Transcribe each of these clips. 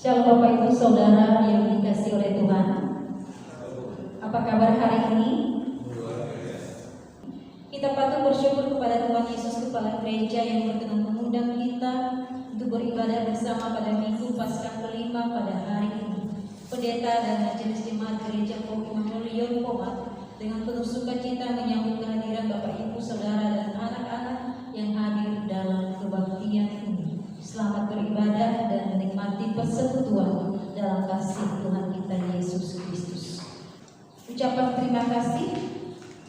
Shalom Bapak Ibu Saudara yang dikasihi oleh Tuhan. Apa kabar hari ini? Kita patut bersyukur kepada Tuhan Yesus Kepala Gereja yang berkenan mengundang kita untuk beribadah bersama pada Minggu Paskah kelima pada hari ini. Pendeta dan Majelis Jemaat Gereja Pok Immanuel Pomat dengan penuh sukacita menyambut kehadiran Bapak Ibu Saudara dan anak-anak yang hadir dalam kebaktian ini. Selamat beribadah dan menikmati persekutuan dalam kasih Tuhan kita Yesus Kristus. Ucapan terima kasih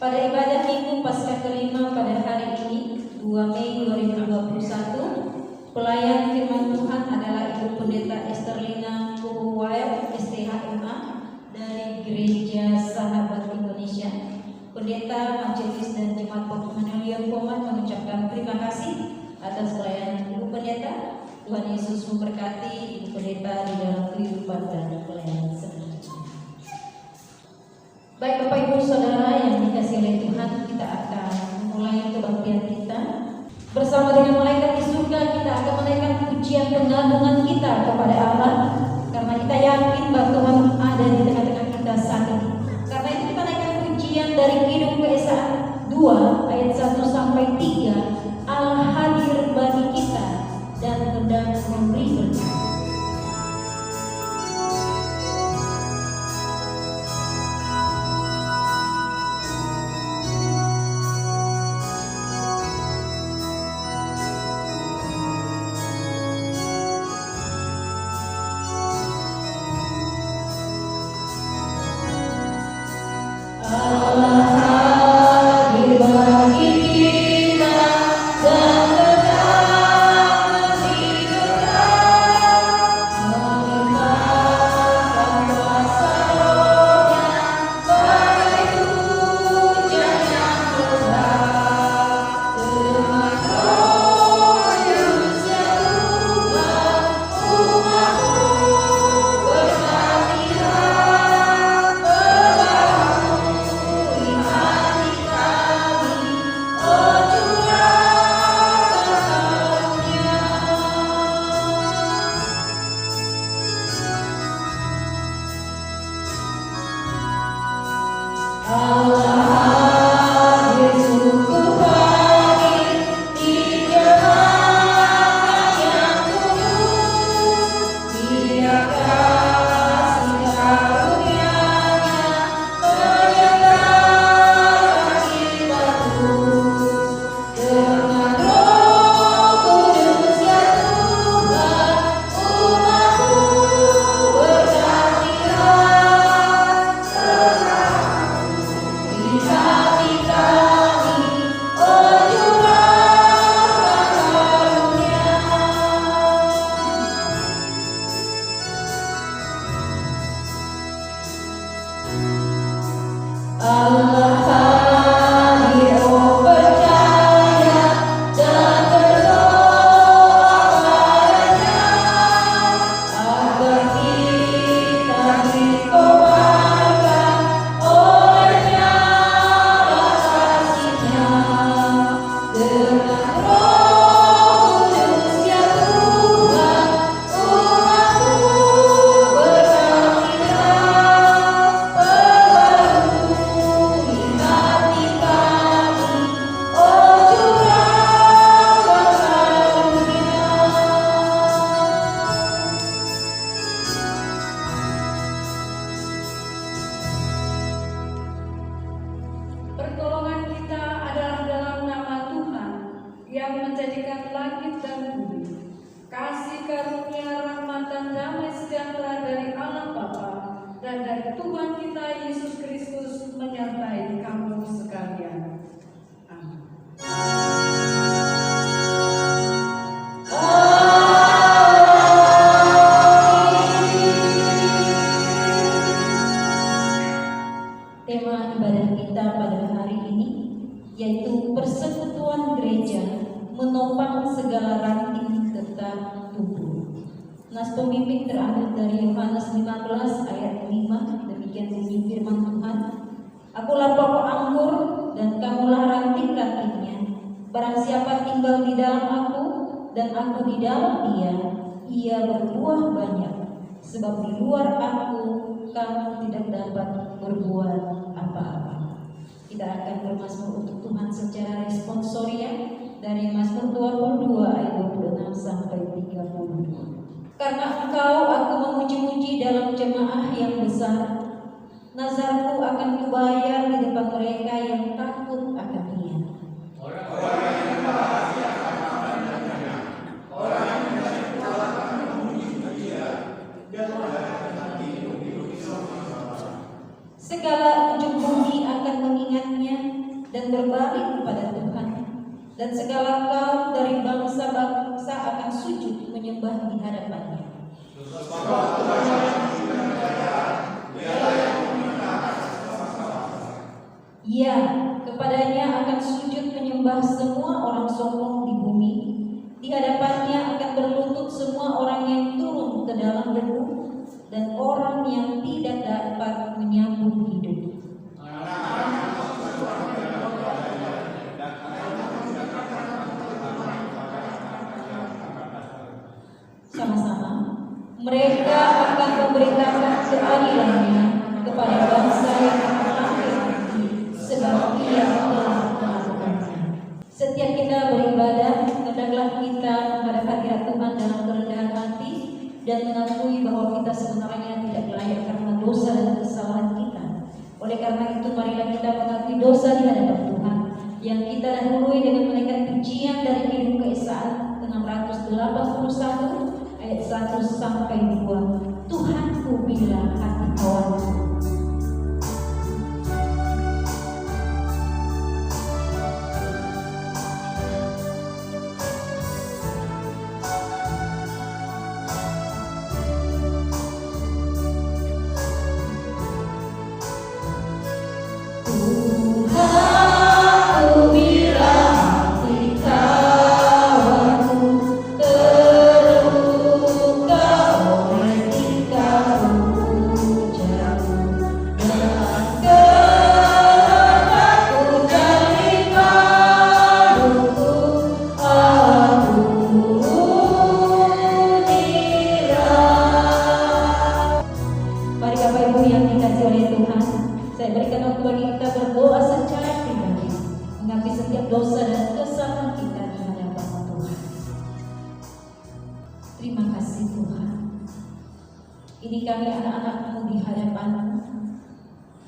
pada ibadah Minggu Paskah kelima pada hari ini 2 Mei 2021. Pelayan firman Tuhan adalah Ibu Pendeta Esterlina Kuhuwayo STHMA dari Gereja Sahabat Indonesia. Pendeta Majelis dan Jemaat Pok Immanuel Pomat mengucapkan terima kasih atas pelayanan Ibu Pendeta. Tuhan Yesus memberkati Ibu Pendeta di dalam kehidupan dan pelayanan selanjutnya. Baik Bapak Ibu Saudara yang dikasihi oleh Tuhan, kita akan memulai kebaktian kita. Bersama dengan malaikat di surga kita akan menaikkan pujian pengagungan kita kepada Allah, karena kita yakin bahwa Tuhan ada di tengah-tengah kita saat ini. Karena itu kita naikkan pujian dari Kidung Keesaan 2 ayat 1 sampai 3. Allah hadir bagi kita dan hendak memberi berkat. Nas pemimpin terambil dari Yohanes 15 ayat 5. Demikian bunyi firman Tuhan. Akulah pokok anggur dan kamulah ranting-rantingnya. Barang siapa tinggal di dalam aku dan aku di dalam dia berbuah banyak. sebab di luar aku kamu tidak dapat berbuat apa-apa. Kita akan bermazmur untuk Tuhan secara responsoria dari Mazmur 22 ayat 26 sampai 32. Karena Engkau aku memuji-muji dalam jemaah yang besar, nazarku akan kubayar di depan mereka yang takut akan Dia. Segala ujung bumi akan mengingatnya dan berbalik kepada Tuhan, dan segala kaum dari bangsa-bangsa akan sujud menyembah di hadapannya. Ya, kepadanya akan sujud menyembah semua orang sombong di bumi. Di hadapannya akan berlutut semua orang yang turun ke dalam debu dan orang yang tidak dapat menyambung hidup. Sama-sama, mereka akan memberitakan keadilannya kepada bangsa yang akan lahir nanti, sebab Ia telah melakukannya. Setiap kita beribadah, hendaklah kita menghadap hadirat Tuhan dalam kerendahan hati dan mengakui bahwa kita sebenarnya tidak layak karena dosa dan kesalahan kita. Oleh karena itu, marilah kita mengakui dosa di hadapan Tuhan yang kita dahului dengan menaikkan pujian dari Kidung Keesaan 681 ayat 1 sampai 2. Tuhanku bila hati awanku. Terima kasih Tuhan. Ini kami anak-anak-Mu di hadapan-Mu.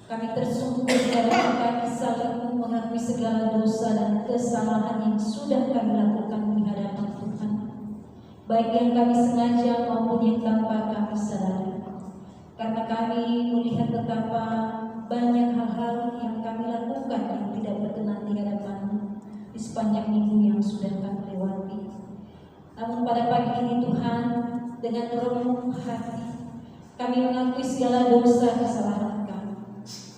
Kami tersungkur di dalam kami saling mengakui segala dosa dan kesalahan yang sudah kami lakukan di hadapan Tuhan, baik yang kami sengaja maupun yang tanpa kami sadari. Karena kami melihat betapa banyak hal-hal yang kami lakukan yang tidak berkenan di hadapan-Mu di sepanjang minggu yang sudah kami lewati. Namun pada pagi ini Tuhan, dengan renung hati, kami mengakui segala dosa kesalahan kami,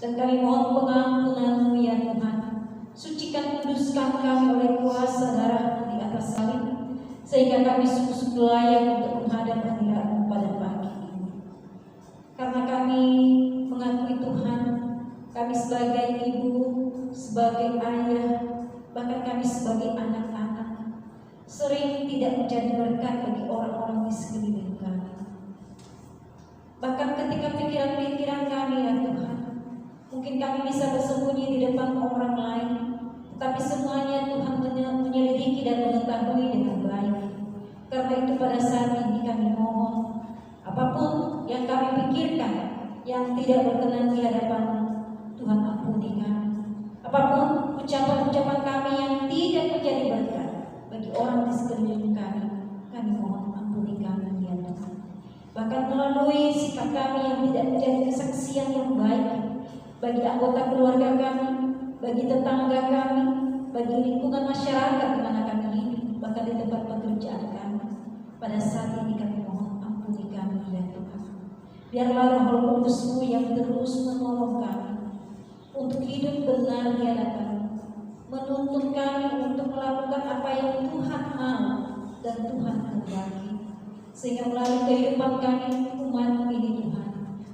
dan kami mohon pengampunan-Mu ya Tuhan. Sucikan, kuduskan kami oleh kuasa darah di atas salib, sehingga kami sungguh-sungguh layak untuk menghadap hadirat-Mu pada pagi ini. Karena kami mengakui Tuhan, kami sebagai ibu, sebagai ayah, bahkan kami sebagai anak-anak, sering tidak menjadi berkat bagi orang-orang di sekeliling kami. Bahkan ketika pikiran-pikiran kami ya Tuhan, mungkin kami bisa bersembunyi di depan orang lain, tetapi semuanya Tuhan menyelidiki dan mengetahui dengan baik. Karena itu pada saat ini kami mohon, apapun yang kami pikirkan yang tidak berkenan di hadapan-Mu, Tuhan ampuni kami. Apapun ucapan-ucapan kami yang tidak menjadi berkat bagi orang di sekeliling kami mohon ampuni kami ya Tuhan. Bahkan melalui sikap kami yang tidak menjadi kesaksian yang baik bagi anggota keluarga kami, bagi tetangga kami, bagi lingkungan masyarakat di mana kami hidup, bahkan di tempat pekerjaan kami. Pada saat ini kami mohon ampuni kami ya Tuhan. Biarlah Roh Kudus-Mu yang terus menolong kami untuk hidup benar di hadapan-Mu, menuntun kami untuk melakukan apa yang Tuhan mau dan Tuhan kehendaki, sehingga melalui kehidupan kami umat ini Tuhan,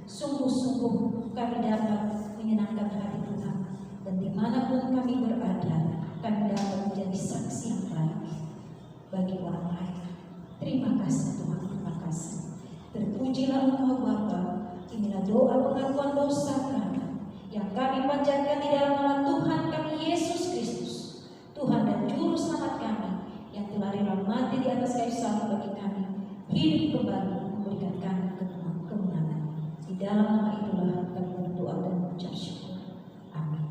sungguh-sungguh kami dapat menyenangkan hati Tuhan, dan dimanapun kami berada, kami dapat menjadi saksi yang baik bagi orang lain. Terima kasih Tuhan, terima kasih. Terpuji Terpujilah Engkau Bapa. Inilah doa pengakuan dosa kami yang kami panjatkan di dalam nama Tuhan kami Yesus Kristus, Tuhan dan Juru Selamat kami, yang telah rela mati di atas kayu salib bagi kami, hidup kembali memberikan kami kemenangan. Di dalam nama itulah kami berdoa dan mengucap syukur. Amin.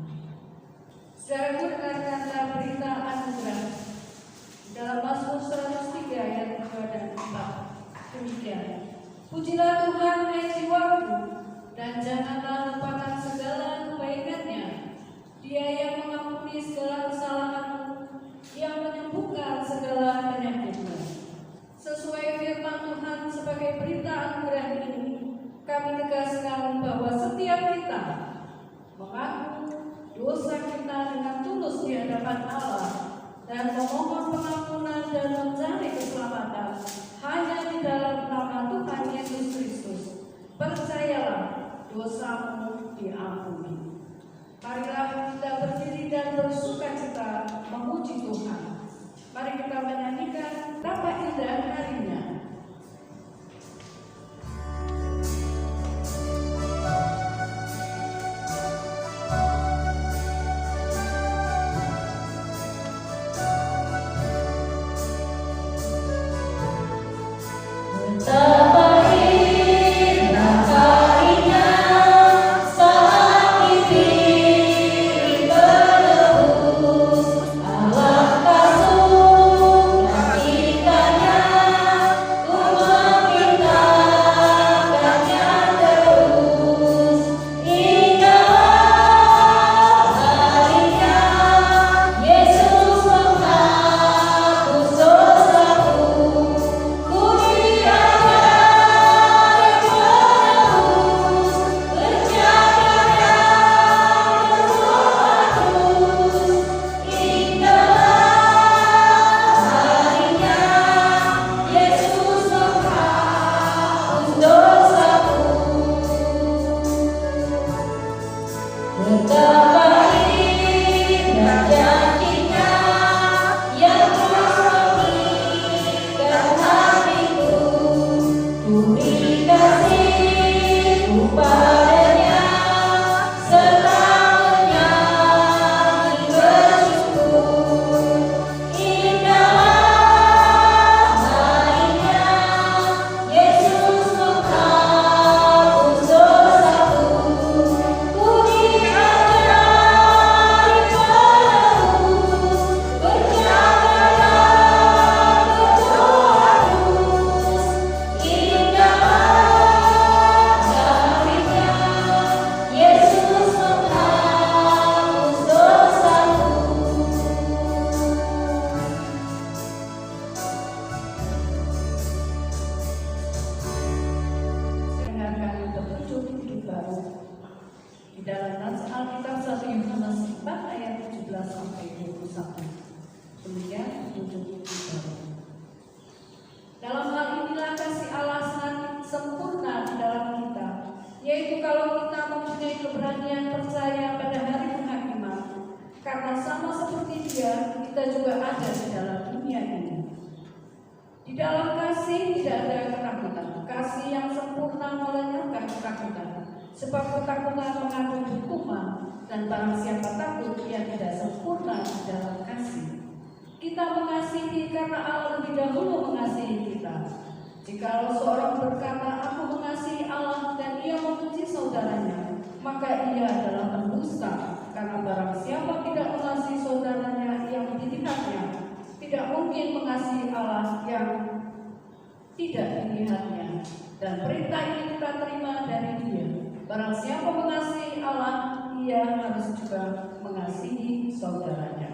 Sekarang dengarkanlah berita anugerah dalam Mazmur 103 ayat 2 dan 4. Demikian. Pujilah Tuhan hai jiwaku, dan janganlah lupakan segala kebaikannya. Dia yang mengampuni segala kesalahanmu, yang menyembuhkan segala penyakitmu. Sesuai firman Tuhan sebagai berita anugerah ini, kami tegaskan bahwa setiap kita mengaku dosa kita dengan tulus di hadapan Allah dan memohon pengampunan dan mencari keselamatan hanya di dalam nama Tuhan Yesus Kristus. Percayalah, dosamu diampuni. Marilah kita berdiri dan bersukacita memuji Tuhan. Mari kita menyanyikan betapa indah harinya. Sebab ketakutan mengandung hukuman, dan barang siapa takut ia tidak sempurna di dalam kasih. Kita mengasihi karena Allah lebih dahulu mengasihi kita. Jikalau seorang berkata, aku mengasihi Allah, dan ia membenci saudaranya, maka ia adalah pendusta. Karena barang siapa tidak mengasihi saudaranya yang dilihatnya, tidak mungkin mengasihi Allah yang tidak dilihatnya. Dan perintah ini kita terima dari Dia. Barang siapa mengasihi Allah, ia harus juga mengasihi saudaranya.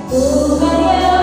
Tuhan yang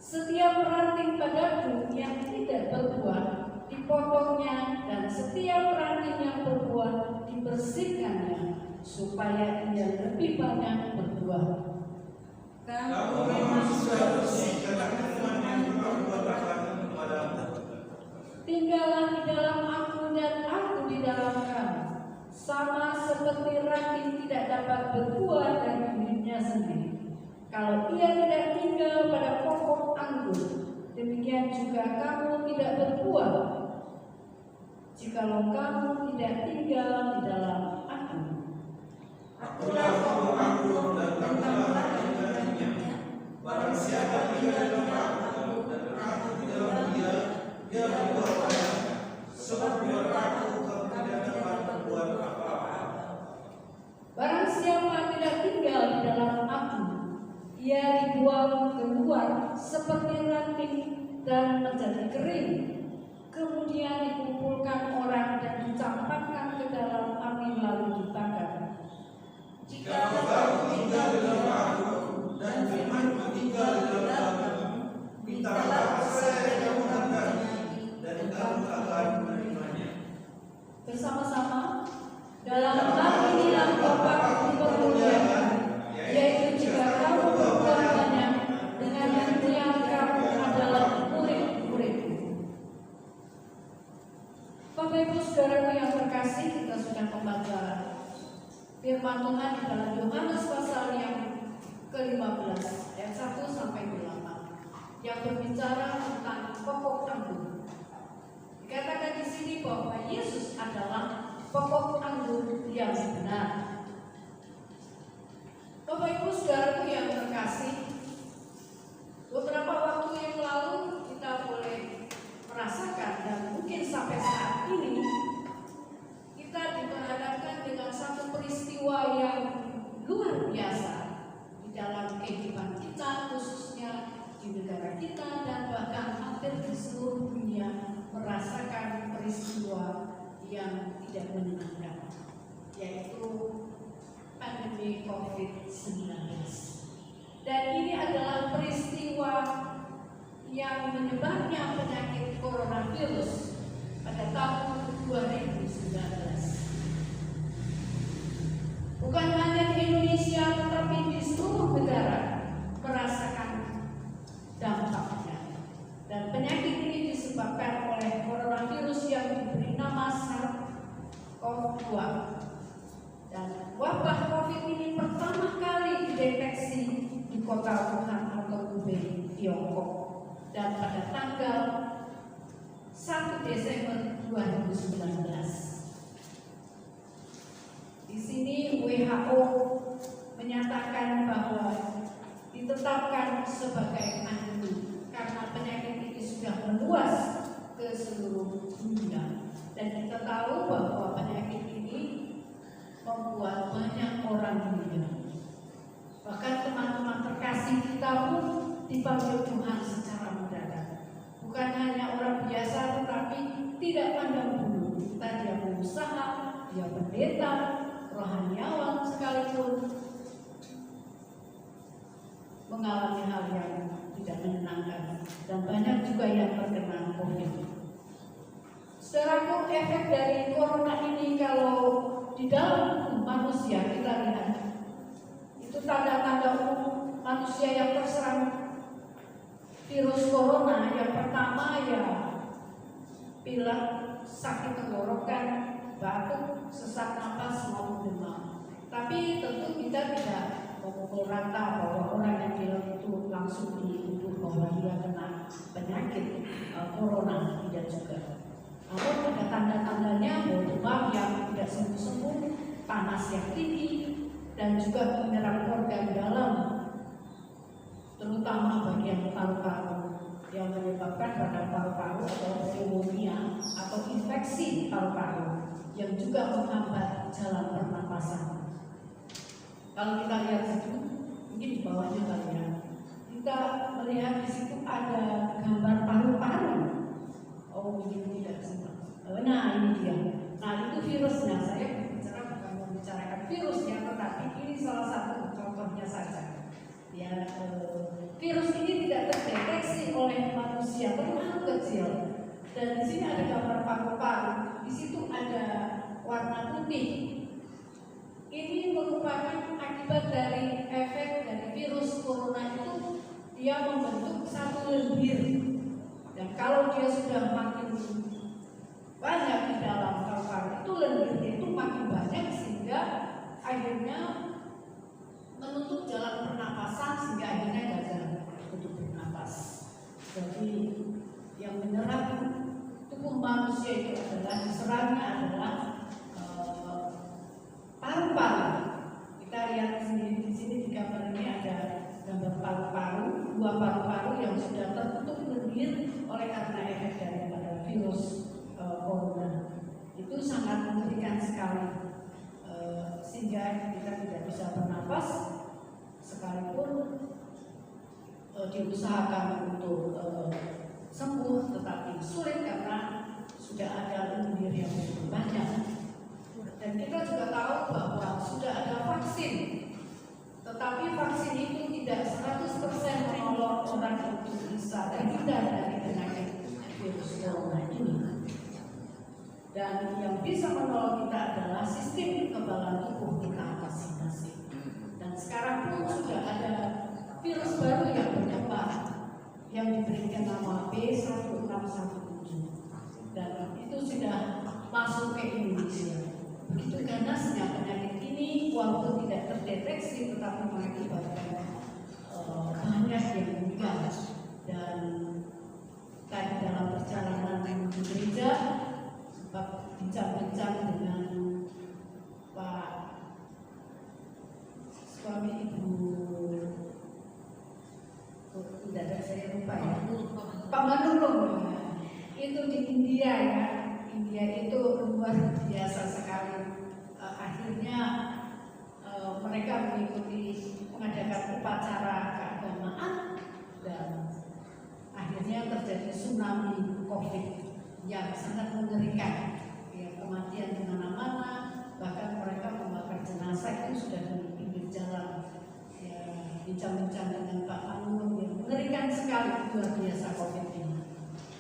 Setiap ranting padaku yang tidak tidak berbuah, dipotongnya, dan setiap ranting yang berbuah dibersihkannya, supaya ia lebih banyak berbuah. Kamu memang sudah bersih karena firman yang Tuhan katakan kepadamu. Tinggallah di dalam aku dan aku di dalam kamu, sama seperti ranting tidak dapat berbuah dari dirinya sendiri kalau ia tidak tinggal pada pokok anggur, demikian juga kamu tidak berbuah jikalau kamu tidak tinggal di dalam aku. Akulah pokok anggur dan kamulah ranting-rantingnya. Barang siapa tinggal di dalam aku dan aku di dalam dia, dia berbuah banyak. Sebab biar aku tidak dapat berbuat apa-apa. Barang siapa tidak tinggal di dalam aku, ia dibuang keluar seperti ranting dan menjadi kering, kemudian dikumpulkan orang dan dicampakkan ke dalam api lalu dibakar. Jika kamu tinggal di dalam aku dan firman-Ku tinggal di dalam kamu, mintalah apa saja yang kamu hendaki dan kamu akan menerimanya. Bersama-sama dalam hal inilah Bapa dipermuliakan, yaitu jika kamu berbuat banyak, dengan demikian kamu adalah murid-murid-Ku. Bapak Ibu Saudaraku yang terkasih, kita sudah membaca firman Tuhan di dalam Yohanes pasal yang ke-15 ayat 1 sampai 8 yang berbicara tentang pokok anggur. Dikatakan di sini bahwa Yesus adalah pokok anggur yang benar. Bapak Ibu Saudaraku yang terkasih, beberapa waktu yang lalu kita boleh merasakan dan mungkin sampai saat ini kita diperhadapkan dengan satu peristiwa yang luar biasa di dalam kehidupan kita, khususnya di negara kita dan bahkan hampir di seluruh dunia merasakan peristiwa yang tidak menyenangkan, yaitu pandemi COVID-19. Dan ini adalah peristiwa yang menyebarnya penyakit coronavirus pada tahun 2019. Bukan hanya di Indonesia, tetapi di seluruh negara merasakan dampaknya. Dan penyakit ini disebabkan oleh coronavirus yang diberi nama SARS-CoV-2. Dan wabah COVID ini pertama kali dideteksi di kota Wuhan atau Hubei, Tiongkok, dan pada tanggal 1 Desember 2019. Di sini WHO menyatakan bahwa ditetapkan sebagai pandemi karena penyakit ini sudah meluas ke seluruh dunia. Dan kita tahu bahwa penyakit ini membuat banyak orang meninggal. Bahkan teman-teman terkasih kita pun dipanggil Tuhan secara mendadak. Bukan hanya orang biasa, tetapi tidak pandang bulu. Entah dia pengusaha, dia pendeta, rohaniawan sekalipun mengalami hal yang tidak menyenangkan, dan banyak juga yang terkena COVID. Saudaraku, efek dari corona ini kalau di dalam manusia kita lihat, itu tanda-tanda umum manusia yang terserang virus corona. Yang pertama ya pilek, sakit tenggorokan, batuk, sesak napas maupun demam. Tapi tentu kita tidak memukul rata bahwa orang yang pilek itu langsung dituduh bahwa dia kena penyakit corona, tidak juga. Namun ada tanda-tandanya bahwa demam yang tidak sembuh-sembuh, panas yang tinggi, dan juga menyerang organ dalam, terutama bagian paru-paru, yang menyebabkan radang paru-paru atau pneumonia atau infeksi paru-paru yang juga menghambat jalan pernapasan. Kalau kita lihat situ, mungkin di bawahnya kali ya, kita melihat di situ ada gambar paru-paru. Oh, ini tidak sempat. Nah, ini dia. Nah, itu virusnya. Saya bukan membicarakan virusnya, tetapi ini salah satu contohnya saja. Ya, virus ini tidak terdeteksi oleh manusia, terlalu kecil. berwarna putih. Ini merupakan akibat dari efek dari virus corona itu, dia membentuk satu lendir. Dan kalau dia sudah makin banyak di dalam paru-paru itu, lendirnya itu makin banyak sehingga akhirnya menutup jalan pernapasan sehingga akhirnya gagal untuk bernapas. Jadi yang menyerang tubuh manusia itu adalah diserangnya adalah paru-paru. Kita lihat sendiri di sini di gambar ini ada gambar paru-paru, dua paru-paru yang sudah tertutup lendir oleh karena efek daripada virus corona. Itu sangat mengerikan sekali, sehingga kita tidak bisa bernapas sekalipun diusahakan untuk sembuh, tetapi sulit karena sudah ada lendir yang begitu banyak. Dan kita juga tahu bahwa sudah ada vaksin, tetapi vaksin itu tidak 100% menolong orang untuk bisa terhindar dari penyakit virus corona ini. Dan yang bisa menolong kita adalah sistem kekebalan tubuh kita masing-masing. Dan sekarang pun sudah ada virus baru yang berkembang yang diberikan nama B1617, dan itu sudah masuk ke Indonesia. Begitu ganasnya penyakit ini, walaupun tidak terdeteksi tetapi mengakibatkan banyak yang meninggal. Dan tadi dalam perjalanan menuju gereja, bincang-bincang dengan Pak suami ibu, tidak ada, saya lupa ya, Pak Manurung, itu di India ya. India itu luar biasa sekali. Akhirnya mereka mengikuti mengadakan upacara keagamaan dan akhirnya terjadi tsunami COVID yang sangat mengerikan. Ya, kematian di mana-mana, bahkan mereka membakar jenazah itu sudah di pinggir jalan. Ya, bincang-bincang dengan Pak Manurung yang mengerikan sekali, luar biasa COVID ini.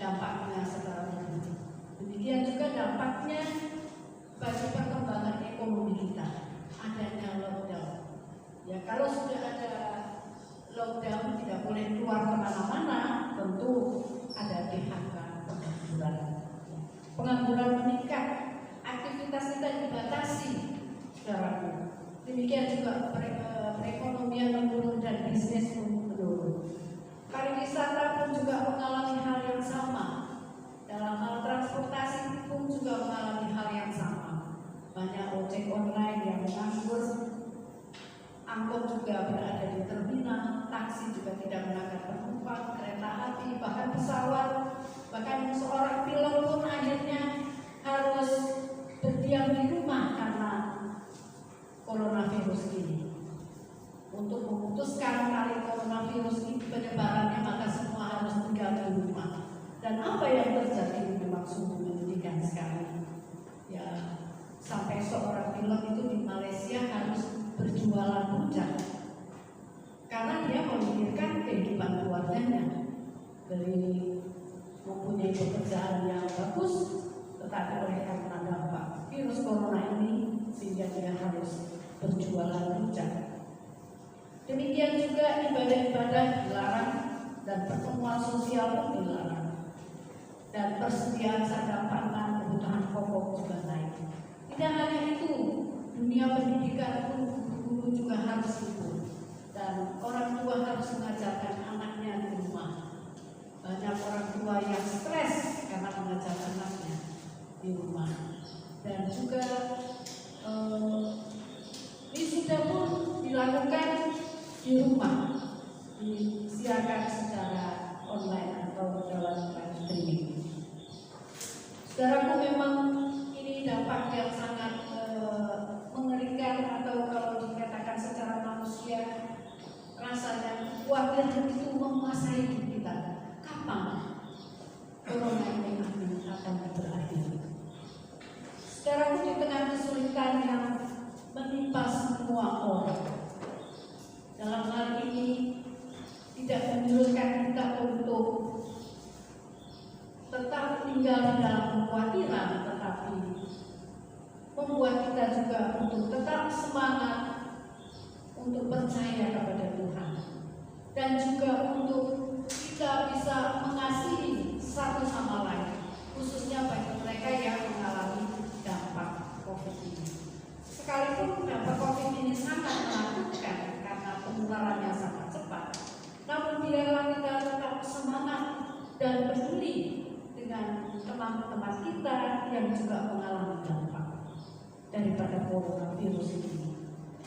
Dampaknya secara luas. Demikian juga dampaknya bagi perkembangan ekonomi kita, adanya lockdown. Ya, kalau sudah ada lockdown, tidak boleh keluar kemana-mana, tentu ada PHK, pengangguran. Pengangguran meningkat, aktivitas kita dibatasi, saudaraku. Demikian juga perekonomian menurun dan bisnis pun menurun. Pariwisata pun juga mengalami hal yang sama. Dalam hal transportasi pun juga mengalami hal yang sama. Banyak ojek online yang menganggur, angkot juga berada di terminal, taksi juga tidak mengangkat penumpang, kereta api, bahkan pesawat, bahkan seorang pilot pun akhirnya harus berdiam di rumah karena coronavirus ini. Untuk memutuskan tali coronavirus ini penyebarannya, maka semua harus tinggal di rumah. Dan apa yang terjadi memang sungguh menyedihkan sekali. Ya, sampai seorang pilot itu di Malaysia harus berjualan rujak karena dia memikirkan kehidupan keluarganya. Dari mempunyai pekerjaan yang bagus, tetapi oleh karena dampak virus corona ini sehingga dia harus berjualan rujak. Demikian juga ibadah-ibadah dilarang dan pertemuan sosial pun dilarang. Dan persediaan sandang pangan, kebutuhan pokok juga naik. Tidak hanya itu, dunia pendidikan pun guru juga harus libur dan orang tua harus mengajarkan anaknya di rumah. Banyak orang tua yang stres karena mengajar anaknya di rumah. Dan juga wisuda pun dilakukan di rumah, disiarkan secara online atau dalam live streaming. Saudaraku, memang ini dampak yang sangat mengerikan, atau kalau dikatakan secara manusia rasanya khawatir itu menguasai hidup kita. Kapan corona ini akan berakhir? Saudaraku, di tengah kesulitan yang menimpa semua orang, dalam hal ini tidak menyurutkan kita untuk tetap tinggal di dalam kekhawatiran, tetapi membuat kita juga untuk tetap semangat untuk percaya kepada Tuhan, dan juga untuk kita bisa mengasihi satu sama lain, khususnya bagi mereka yang mengalami dampak COVID ini. Sekalipun dampak COVID ini sangat menakutkan karena penularannya sangat cepat, namun biarlah kita tetap semangat dan peduli dengan teman-teman kita yang juga mengalami dampak daripada coronavirus ini.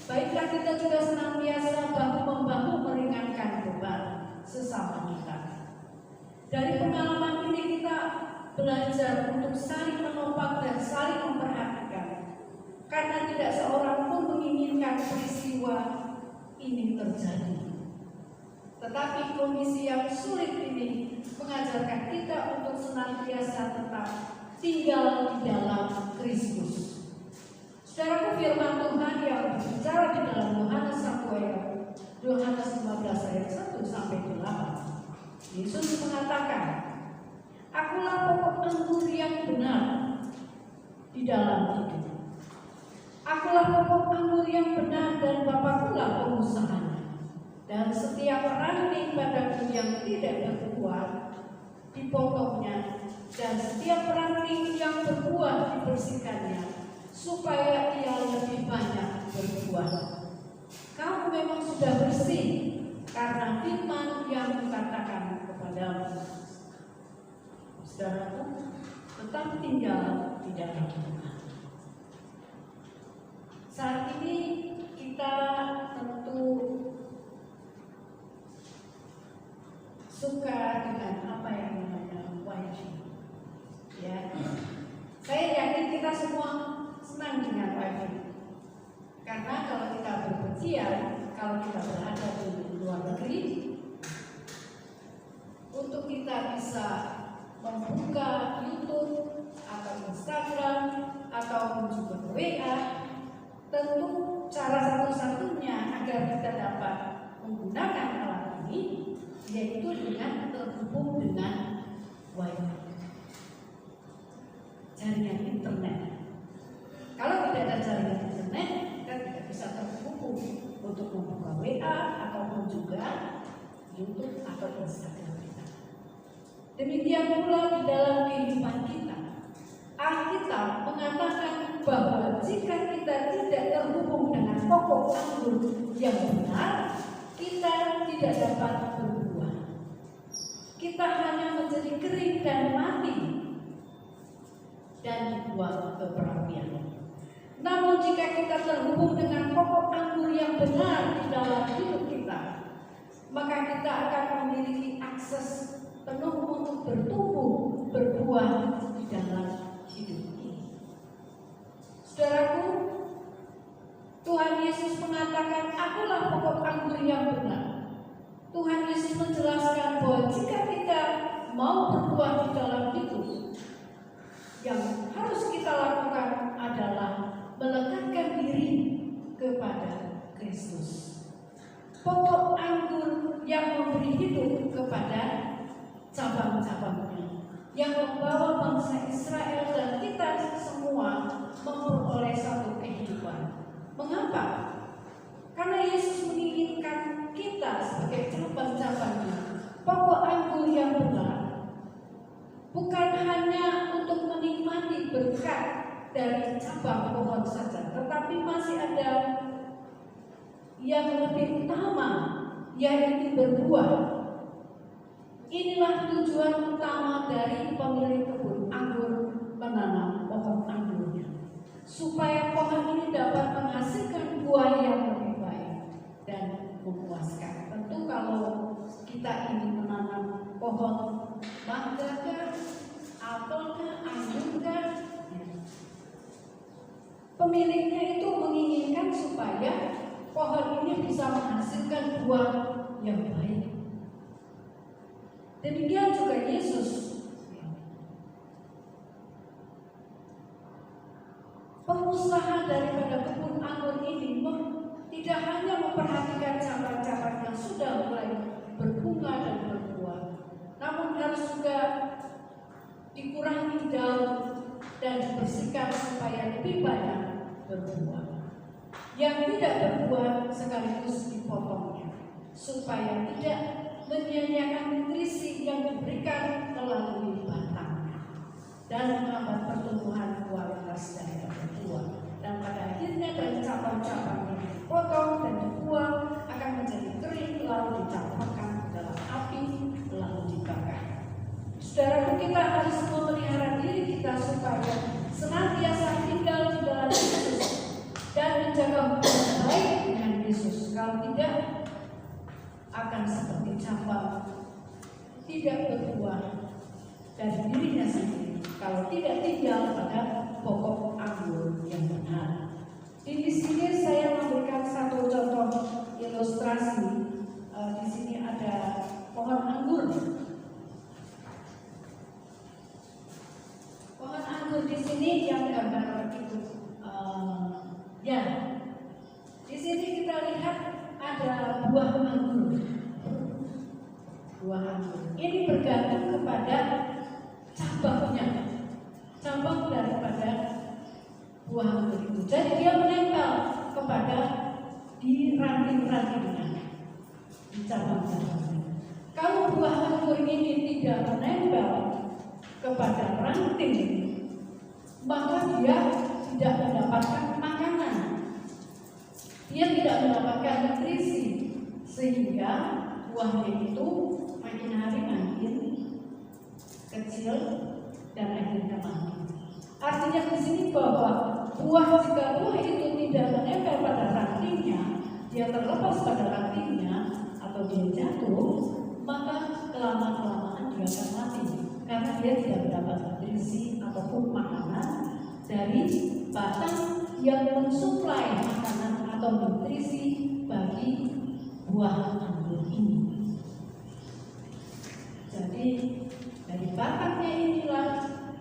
Baiklah kita juga senantiasa bahu-membahu meringankan beban sesama kita. Dari pengalaman ini kita belajar untuk saling menopang dan saling memperhatikan, karena tidak seorang pun menginginkan peristiwa ini terjadi. Tetapi kondisi yang sulit ini mengajarkan kita untuk senantiasa tetap tinggal di dalam Kristus. Saudaraku, firman Tuhan yang berbicara di dalam Yohanes 15 ayat 1 sampai 8. Yesus mengatakan, "Akulah pokok anggur yang benar di dalam hidup. Akulah pokok anggur yang benar dan Bapakulah pengusahanya. Dan setiap ranting padaku yang tidak berbuah dipotongnya, dan setiap ranting yang berbuah dibersihkannya, supaya ia lebih banyak berbuah. Kamu memang sudah bersih karena firman yang kukatakan kepadamu." Saudaraku, tetap tinggal di dalam Tuhan. Saat ini kita tentu suka dengan apa yang namanya wifi. Ya, saya yakin kita semua senang dengan wifi. Karena kalau kita berpergian, kalau kita berada di luar negeri, untuk kita bisa membuka YouTube atau Instagram ataupun juga WA, tentu cara satu-satunya agar kita dapat menggunakan alat ini yaitu dengan terhubung dengan wifi, jaringan internet. Kalau tidak ada jaringan internet, kita tidak bisa terhubung untuk membuka WA ataupun juga YouTube atau Instagram kita. Demikian pula di dalam kehidupan kita. Alkitab mengatakan bahwa jika kita tidak terhubung dengan pokok anggur yang benar, kita tidak dapat berbuah. Kita hanya menjadi kering dan mati dan dibuang ke perapian. Namun jika kita terhubung dengan pokok anggur yang benar di dalam hidup kita, maka kita akan memiliki akses penuh untuk bertumbuh, berbuah di dalam hidup ini. Saudaraku, Tuhan Yesus mengatakan, "Akulah pokok anggur yang benar." Tuhan Yesus menjelaskan bahwa jika kita mau berbuah di dalam hidup, yang harus kita lakukan adalah melekatkan diri kepada Kristus, pokok anggur yang memberi hidup kepada cabang-cabangnya, yang membawa bangsa Israel dan kita semua memperoleh satu kehidupan. Mengapa? Karena Yesus menginginkan kita sebagai cabang-cabangnya, pokok anggur yang benar, bukan hanya untuk menikmati berkat dari cabang pohon saja, tetapi masih ada yang lebih utama, yaitu berbuah. Inilah tujuan utama dari pemilik kebun anggur menanam pohon anggurnya, supaya pohon ini dapat menghasilkan buah yang lebih baik dan memuaskan. Tentu kalau kita ingin menanam pohon mangga kah, apel kah, anggur kah, pemiliknya itu menginginkan supaya pohon ini bisa menghasilkan buah yang baik. Demikian juga Yesus. Pengusaha daripada kebun anggur ini tidak hanya memperhatikan cabang-cabang yang sudah mulai berbunga dan berbuah, namun harus juga dikurangi daun dan dibersihkan supaya lebih banyak berbuah. Yang tidak berbuah sekaligus dipotongnya, supaya tidak menyia-nyiakan nutrisi yang diberikan melalui batangnya dan menghambat pertumbuhan kualitas dari buah. Dan pada akhirnya dari cabang-cabang yang dipotong dan dibuang akan menjadi kering, lalu dicampurkan dalam api, lalu dibakar. Saudaraku, kita harus memelihara diri kita supaya senantiasa tinggal di dalam Yesus dan menjaga hubungan baik dengan Yesus. Kalau tidak, akan seperti cabang tidak berbuah dari dirinya sendiri kalau tidak tinggal pada pokok anggur yang benar. Di sini saya memberikan satu contoh ilustrasi. Di sini ada pohon anggur. Pohon anggur di sini yang gambar itu, ya. Di sini kita lihat ada buah anggur. Buah anggur ini bergantung kepada cabangnya, cabang daripada buah anggur itu. Jadi dia menempel kepada di ranting-rantingnya, di cabang-cabangnya. Kalau buah anggur ini tidak menempel kepada ranting, maka dia tidak mendapatkan makanan, dia tidak mendapatkan nutrisi, sehingga buahnya itu makin hari makin kecil dan akhirnya mati. Artinya di sini bahwa jika buah itu tidak menempel pada rantingnya, dia terlepas pada rantingnya atau dia jatuh, maka kelamaan dia akan mati karena dia tidak mendapat nutrisi ataupun makanan dari batang yang mensuplai makanan atau nutrisi bagi buah anggur ini. Jadi dari batangnya inilah,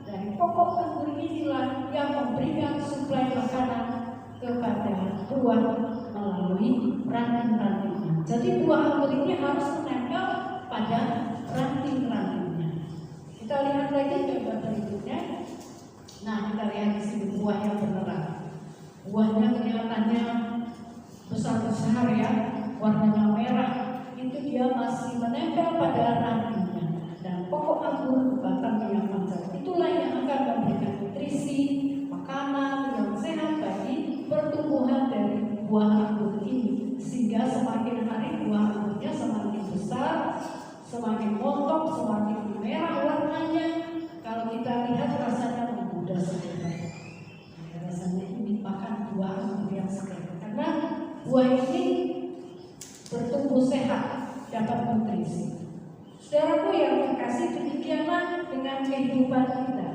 dari pokok anggur inilah yang memberikan suplai makanan kepada buah melalui ranting-rantingnya. Jadi buah anggur ini harus menempel pada ranting-rantingnya. Kita lihat lagi gambar berikutnya. Nah, kita lihat di sini buah yang beneran. Buahnya kelihatannya besar-besar ya, warnanya merah. Itu dia masih menempel pada rantingnya. Dan pokok anggur batang yang panjang itulah yang akan memberikan nutrisi, makanan yang sehat bagi pertumbuhan dari buah anggur ini, sehingga semakin hari buah anggurnya semakin besar, semakin montok, semakin merah warnanya. Kalau kita lihat rasanya menggoda sekali. Rasanya ini makan buah anggur yang segar karena buah ini bertumbuh sehat, dapat nutrisi. Saudaraku yang terkasih, demikianlah dengan kehidupan kita.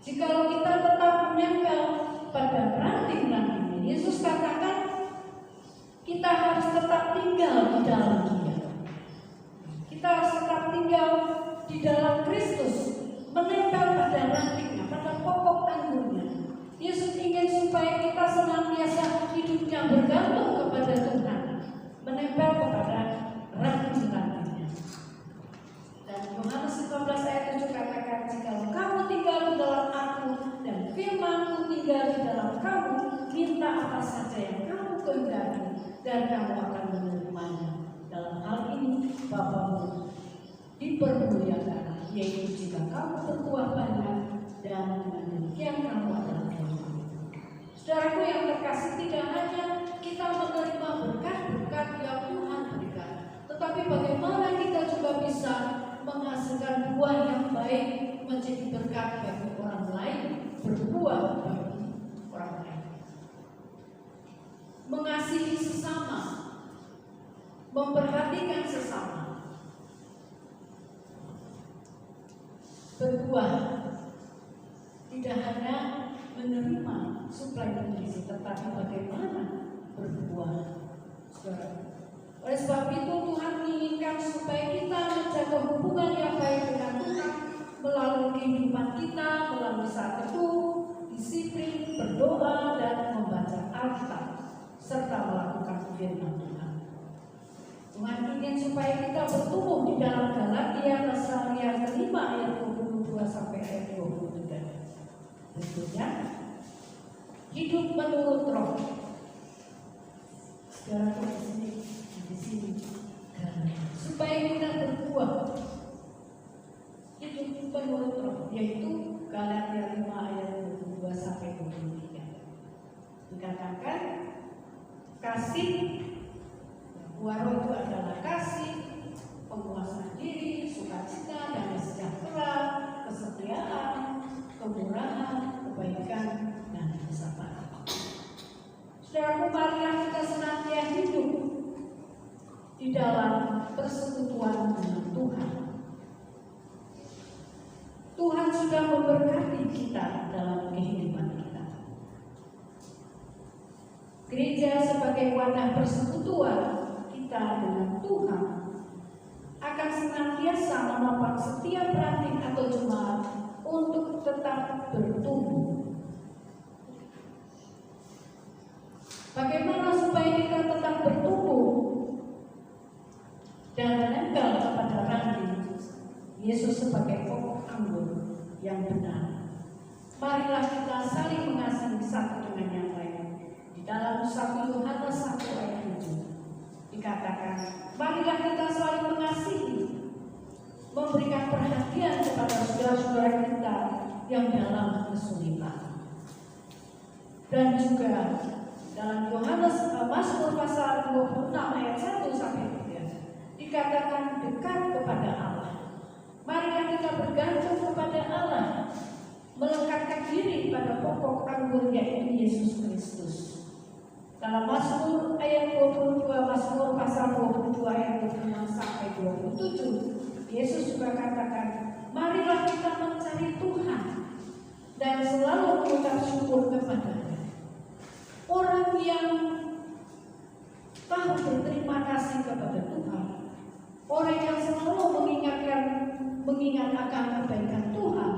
Jikalau kita tetap menempel pada ranting-ranting, Yesus katakan kita harus tetap tinggal di dalam Dia. Kita harus tetap tinggal di dalam Kristus, menempel pada rantingnya, pada pokok anggurnya. Yesus ingin supaya kita senantiasa hidupnya bergantung kepada Tuhan, menempel kepada ranting-rantingnya. Dan Yohanes 15 ayat 7 katakan, jikalau kamu tinggal di dalam aku dan firman-Ku tinggal di dalam kamu, minta apa saja yang kamu kehendaki dan kamu akan menerimanya. Dalam hal ini Bapamu dipermuliakan, yaitu jika kamu berbuah banyak dan dengan demikian kamu adalah firman. Saudaraku yang terkasih, tidak hanya kita menerima berkat-berkat yang Tuhan berikan, tetapi bagaimana kita juga bisa menghasilkan buah yang baik, menjadi berkat bagi orang lain, berbuah bagi orang lain. Mengasihi sesama, memperhatikan sesama, berbuah, tidak hanya menerima suplai nutrisi, tetapi bagaimana berbuah. Oleh sebab itu Tuhan menginginkan supaya kita menjaga hubungan yang baik dengan Tuhan melalui kehidupan kita, melalui saat teduh, disiplin, berdoa, dan membaca Alkitab serta melakukan firman Tuhan. Tuhan ingin supaya kita bertumbuh di dalam Galatia pasal yang kelima ayat 22 sampai ayat 23. Berikutnya, hidup menurut roh. Saudara di sini, supaya kita berbuah hidup menurut roh, yaitu Galatia 5 ayat 22 sampai 23. Dikatakan kasih, buah roh itu adalah kasih, penguasaan diri, sukacita, damai sejahtera, kesetiaan, kemurahan, kebaikan, dan kesabaran. Saudaraku, marilah kita senantiasa hidup di dalam persekutuan dengan Tuhan. Tuhan sudah memberkati kita dalam kehidupan kita. Gereja sebagai wadah persekutuan kita dengan Tuhan akan senantiasa menopang setiap ranting atau jemaat untuk tetap bertumbuh. Bagaimana supaya kita tetap bertumbuh dan menempel kepada ranting Yesus sebagai pokok anggur yang benar? Marilah kita saling mengasihi satu dengan yang lain. Di dalam 1 Yohanes 1 ayat 7 dikatakan, marilah kita saling mengasihi, memberikan perhatian kepada saudara-saudara kita yang dalam kesulitan. Dan juga dalam Yohanes Mazmur pasal 26 ayat 1 sampai 3 dikatakan dekat kepada Allah. Marilah kita bergantung kepada Allah, melekatkan diri pada pokok anggur yaitu Yesus Kristus. Dalam Mazmur ayat 22, Mazmur pasal 22 ayat 26 sampai 27, Yesus juga katakan, marilah kita mencari Tuhan dan selalu mengucap syukur kepada-Nya. Orang yang tahu berterima kasih kepada Tuhan, orang yang selalu mengingat akan kebaikan Tuhan,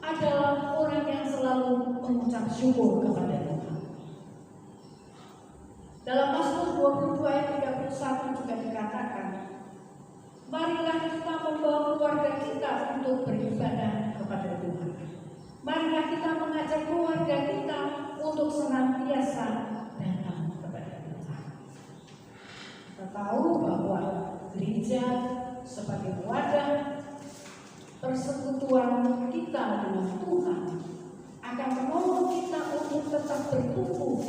adalah orang yang selalu mengucap syukur kepada Tuhan. Dalam Mazmur 22 ayat 31 juga dikatakan, marilah kita membawa keluarga kita untuk beribadah kepada Tuhan. Marilah kita mengajak keluarga kita untuk senantiasa datang kepada Tuhan. Kita tahu bahwa gereja sebagai wadah persekutuan kita dengan Tuhan akan menolong kita untuk tetap bertumbuh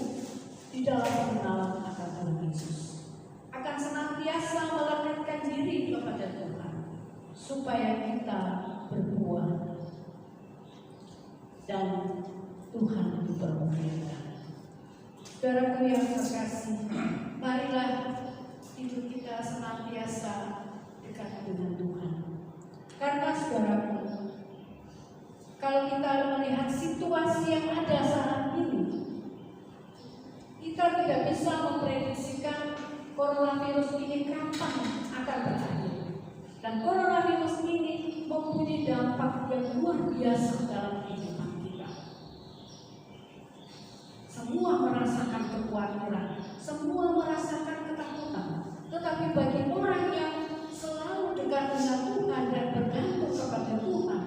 di dalam pengenalan akan Tuhan Yesus, akan senantiasa melekatkan diri kepada Tuhan supaya kita berbuah dan Tuhan dipermuliakan. Saudaraku yang terkasih, marilah hidup kita senantiasa dekat dengan Tuhan. Karena saudaraku, kalau kita melihat situasi yang ada saat ini, kita tidak bisa memprediksikan coronavirus ini kapan akan berakhir. Dan coronavirus ini mempunyai dampak yang luar biasa dalam kehidupan kita. Semua merasakan kekhawatiran, semua merasakan ketakutan. Tetapi bagi orang yang selalu dekat dengan Tuhan dan bergantung kepada Tuhan,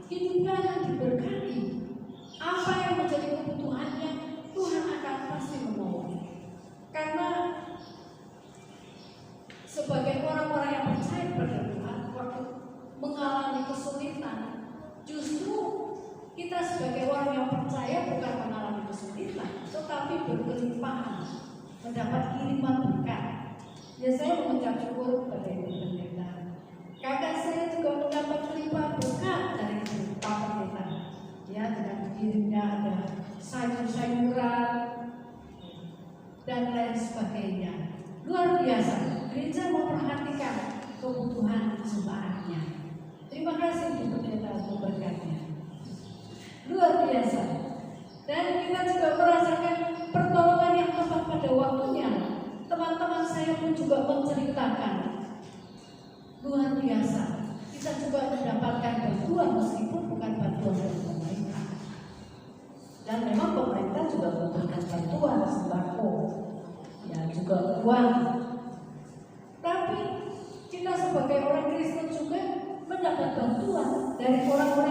hidupnya akan diberkati. Apa yang menjadi kebutuhannya, Tuhan akan pasti menolong. Karena sebagai orang-orang yang percaya pada Tuhan, waktu mengalami kesulitan, justru kita sebagai orang yang percaya bukan mengalami kesulitan, tetapi berkelimpahan, mendapat kiriman berkat. Ya, saya mengucap syukur kepada Ibu Pendeta. Kakak saya juga mendapat kelimpahan berkat dari Pak Pendeta. Ya, dengan dirinya ada sayur-sayuran dan lain sebagainya. Luar biasa. Gereja memperhatikan kebutuhan jemaatnya. Terima kasih Ibu Pendeta untuk berkatnya. Luar biasa. Dan kita juga merasakan pertolongan yang tepat pada waktunya. Teman-teman saya pun juga menceritakan luar biasa. Kita juga mendapatkan bantuan meskipun bukan bantuan dari pemerintah. Dan memang pemerintah juga memberikan bantuan sembako, ya juga uang. Tapi kita sebagai orang Kristen juga mendapat bantuan dari orang-orang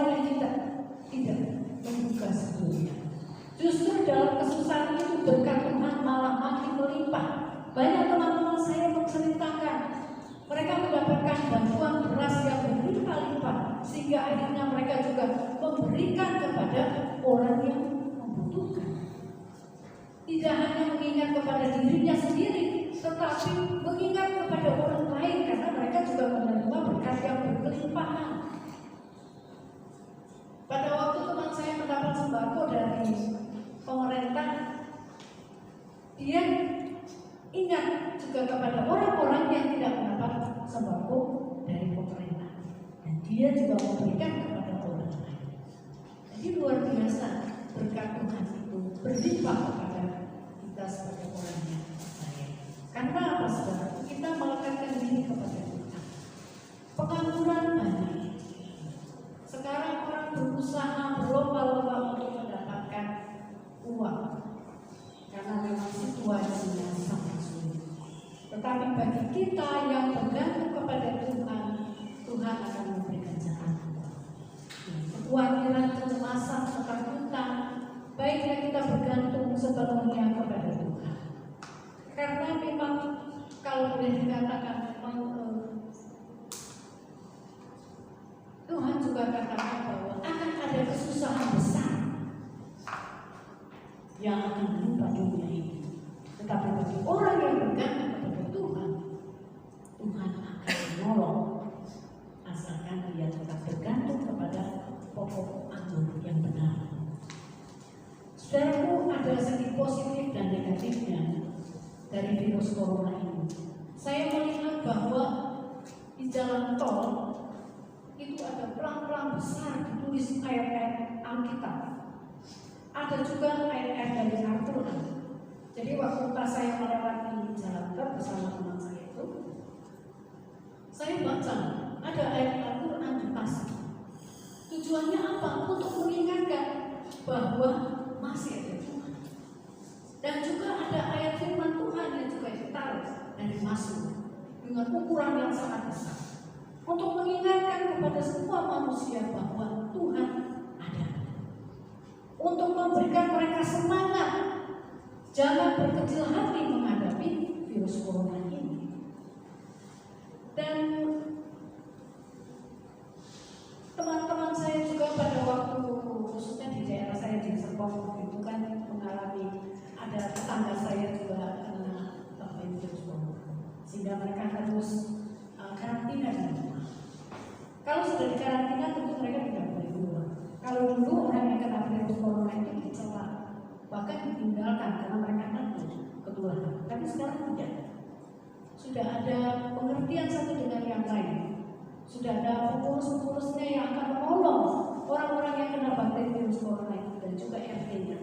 berlimpah. Banyak teman-teman saya menceritakan mereka mendapatkan bantuan beras yang berlimpah-limpah, sehingga akhirnya mereka juga memberikan kepada orang yang membutuhkan. Tidak hanya mengingat kepada dirinya sendiri, tetapi mengingat kepada orang lain, karena mereka juga menerima berkat yang berkelimpahan. Pada waktu teman saya mendapat sembako dari pemerintah, dia ingat juga kepada orang-orang yang tidak mendapat sembako dari pemerintah, dan dia juga memberikan kepada orang lain. Jadi luar biasa berkat Tuhan itu berlimpah kepada kita sebagai orang yang percaya. Karena apa, saudara? Kita melekatkan diri kepada Tuhan. Pengangguran banyak. Sekarang orang berusaha berlomba-lomba untuk mendapatkan uang, karena memang situasinya sangat sulit. Tetapi bagi kita yang bergantung kepada Tuhan, Tuhan akan memberikan jalan keluar. Kekhawatiran, kecemasan, ketakutan, baiknya kita bergantung sepenuhnya kepada Tuhan. Karena memang kalau boleh dikatakan, memang Tuhan juga katakan bahwa akan ada kesusahan besar yang akan menimpa dunia ini. Tetapi bagi orang yang bergantung kepada Tuhan, Tuhan akan menolong, asalkan dia tetap bergantung kepada pokok anggur yang benar. Saudaraku, ada segi positif dan negatifnya dari virus corona ini. Saya melihat bahwa di jalan tol itu ada pelang-pelang besar ditulis ayat-ayat Alkitab. Ada juga ayat-ayat dari Al-Quran. Jadi waktu pas saya melewati jalan tol bersama teman saya itu, saya baca ada ayat Al-Quran dipasang. Tujuannya apa? Untuk mengingatkan bahwa masih ada Tuhan. Dan juga ada ayat firman Tuhan yang juga ditaruh dari Mazmur dengan ukuran yang sangat besar, untuk mengingatkan kepada semua manusia bahwa Tuhan ada, untuk memberikan mereka semangat, jangan berkecil hati menghadapi virus corona ini. Dan teman-teman saya juga pada waktu, khususnya di daerah saya di Serpong itu kan mengalami, ada tetangga saya juga kena virus corona, sehingga mereka harus karantina di rumah. Kalau sudah di karantina tentu mereka tidak boleh keluar. Kalau dulu orang yang kena virus corona itu dicela, bahkan ditinggalkan karena mereka takut ketularan. Tapi sekarang tidak. Sudah ada pengertian satu dengan yang lain. Sudah ada pengurus-pengurusnya yang akan menolong orang-orang yang kena bakteri virus corona itu, dan juga RT-nya.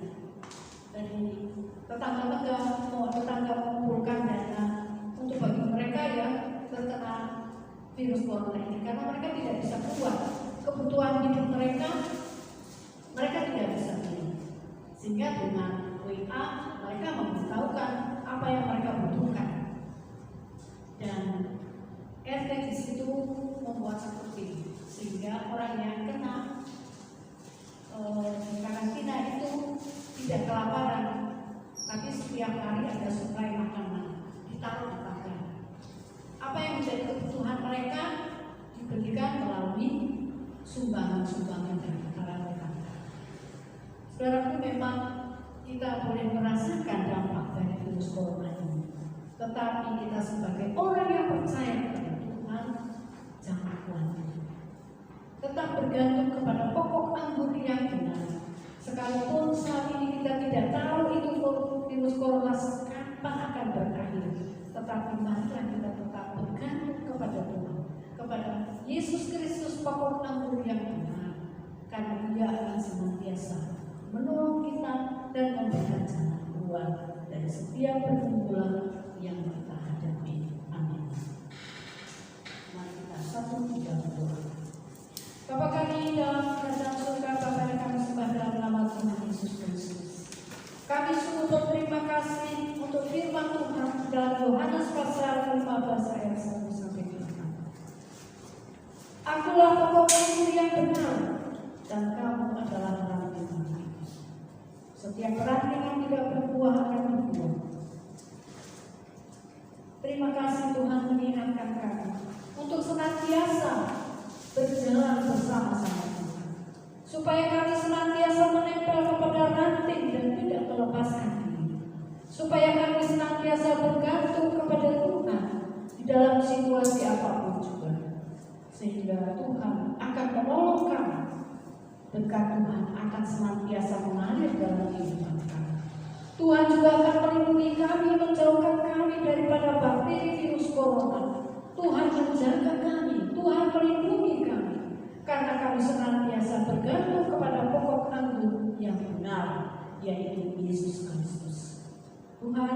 Dari tetangga mengumpulkan dana untuk bagi mereka yang terkena virus corona ini, karena mereka tidak bisa keluar. Kebutuhan hidup mereka tidak bisa beli. Sehingga dengan WA mereka memberitahukan apa yang mereka butuhkan. Dan RT di situ membuat satu tim, sehingga orang yang kena karantina itu tidak kelaparan, tapi setiap hari ada suplai makanan ditaruh di pagar. Apa yang menjadi kebutuhan mereka diberikan melalui sumbangan-sumbangan dari para tetangga. Saudaraku, memang kita boleh merasakan dampak dari virus corona ini, tetapi kita sebagai orang yang percaya kepada Tuhan, jangan khawatir. Tetap bergantung kepada pokok anggur yang benar. Sekalipun saat ini kita tidak tahu itu virus corona kapan akan berakhir, tetapi marilah kita tetap bergantung kepada Tuhan, kepada Yesus Kristus, pokok anggur yang benar, karena Dia akan senantiasa menolong kita dan memberikan jalan keluar dari setiap pergumulan yang kita hadapi. Amin. Mari kita satu tiga berdoa. Bapa kami dalam kerajaan surga, Bapa yang kami sembah dalam nama Tuhan Yesus Kristus. Kami sungguh berterima kasih untuk firman Tuhan dalam Yohanes pasal 15 ayat 1 sampai 5. Akulah pokok anggur yang benar, dan kamu adalah ranting-ranting. Setiap ranting yang tidak berbuah akan berbuah, Tuhan mengingatkan kami untuk senantiasa berjalan bersama-sama Tuhan, supaya kami senantiasa menempel kepada ranting dan tidak melepaskan diri, supaya kami senantiasa bergantung kepada Tuhan di dalam situasi apapun juga, sehingga Tuhan akan menolong kami. Berkat Tuhan akan senantiasa mengalir dalam kehidupan kami. Tuhan juga akan melindungi kami, menjauhkan kami daripada bakteri virus corona. Tuhan menjaga kami, Tuhan melindungi kami, karena kami senantiasa bergantung kepada pokok anggur yang benar, yaitu Yesus Kristus. Tuhan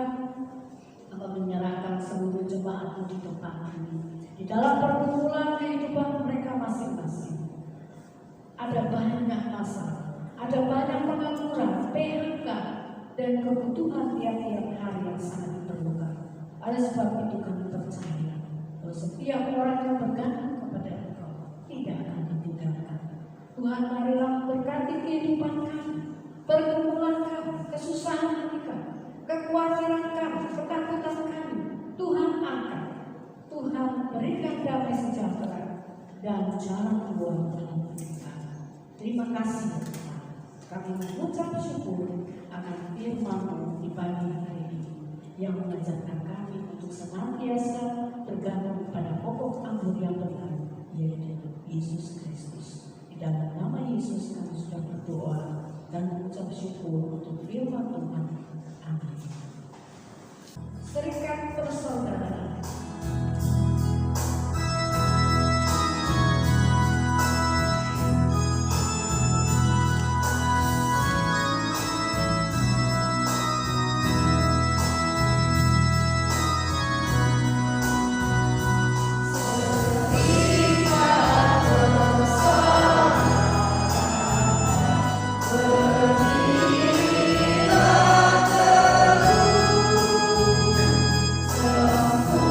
akan menyerahkan seluruh jemaat di tempat ini di dalam pergumulan kehidupan mereka masing-masing. Ada banyak masalah, ada banyak pengangguran, PHK, dan kebutuhan tiap-tiap hari yang sangat diperlukan. Oleh sebab itu kami percaya bahwa setiap orang yang bergantung kepada Engkau tidak akan ditinggalkan. Tuhan, marilah berkati kehidupan kami, pergumulan kami, kesusahan hati kami, kekhawatiran kami, ketakutan kami. Tuhan angkat, Tuhan berikan damai sejahtera dan jalan keluar dalam hidup kami. Terima kasih Tuhan. Kami mengucap syukur akan firman-Mu di pagi hari ini yang mengajarkan kami untuk senantiasa bergantung pada pokok anggur yang benar, yaitu Yesus Kristus. Di dalam nama Yesus kami sudah berdoa dan mengucap syukur untuk firman Tuhan. Amin. Serikat persaudaraan. Oh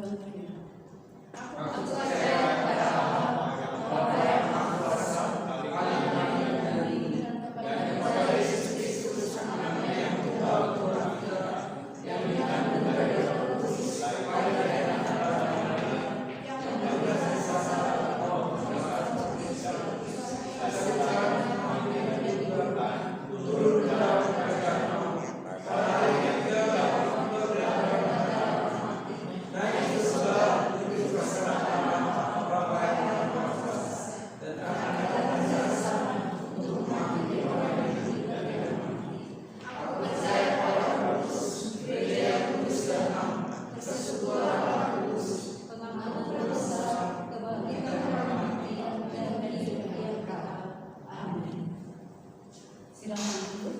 berkata, Aku percaya kepada Allah, Bapa yang Maha Kuasa, Bapa yang Trinity, dan kepada Yesus Kristus, Anaknya yang tunggal Tuhan kita, yang dikandung dari Roh Kudus, lahir dari anak Maria, yang berkuasa kuasa Roh Kudus, dan sekarang makin diturunkan, turun ke dalam kerajaan Allah, pada hari yang ketiga bangkit dari antara mati, naik ke surga, menuju keselamatan Bapa yang Maha Kuasa, dan akan datang secara sama untuk menghakimi orang yang hidup dan yang mati. Aku percaya kepada Roh Kudus, Gereja yang kudus dan am, persekutuan Roh Kudus, pengampunan dosa, kebangkitan orang mati, dan dari hidup yang kekal. Amin. Silakan duduk.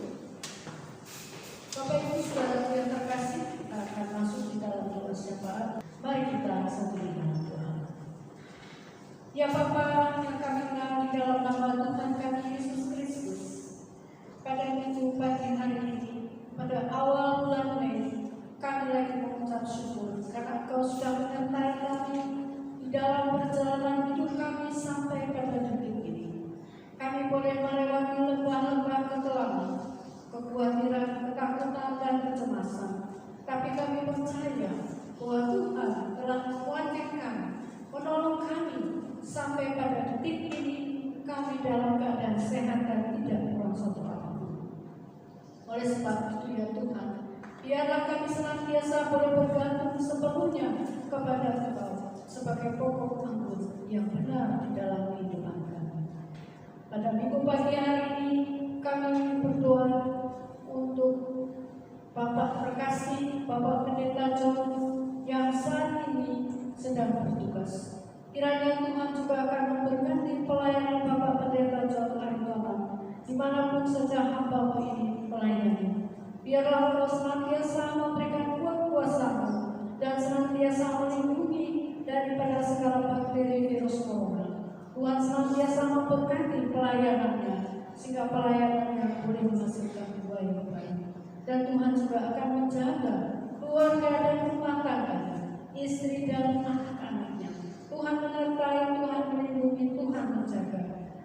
Bapak Ibu Saudara yang terkasih, kita akan masuk di dalam doa syafaat. Mari kita satu dengan Tuhan. Ya Bapa yang kami kenal di dalam nama Tuhan kami Yesus Kristus, pada minggu pagi hari ini, pada awal bulan Mei, kami lagi mengucap syukur karena Engkau sudah menyertai kami di dalam perjalanan hidup kami sampai pada detik ini. Kami boleh melewati lembah-lembah kekelaman, kekhawatiran, ketakutan, dan kecemasan. Tapi kami percaya bahwa Tuhan telah menguatkan kami, menolong kami sampai pada detik ini kami dalam keadaan sehat dan tidak kurang suatu apapun. Oleh sebab itu ya Tuhan, biarlah kami senantiasa boleh bergantung sepenuhnya kepada Engkau sebagai pokok anggur yang benar di dalam kehidupan kami. Pada minggu pagi hari ini kami berdoa untuk Bapak terkasih, Bapak Pendeta John yang saat ini sedang bertugas. Kiranya Tuhan juga akan memberkati pelayanan Bapak Pendeta John Aritonang dimanapun saja hamba ini melayani. Biarlah Engkau senantiasa memberikan kuasa-Mu dan senantiasa melindungi daripada segala bakteri virus corona. Tuhan senantiasa memberkati pelayanannya sehingga pelayanannya boleh menghasilkan buah yang baik. Dan Tuhan juga akan menjaga keluarga dan rumah tangganya, istri dan anak-anaknya. Tuhan menyertai, Tuhan melindungi, Tuhan menjaga.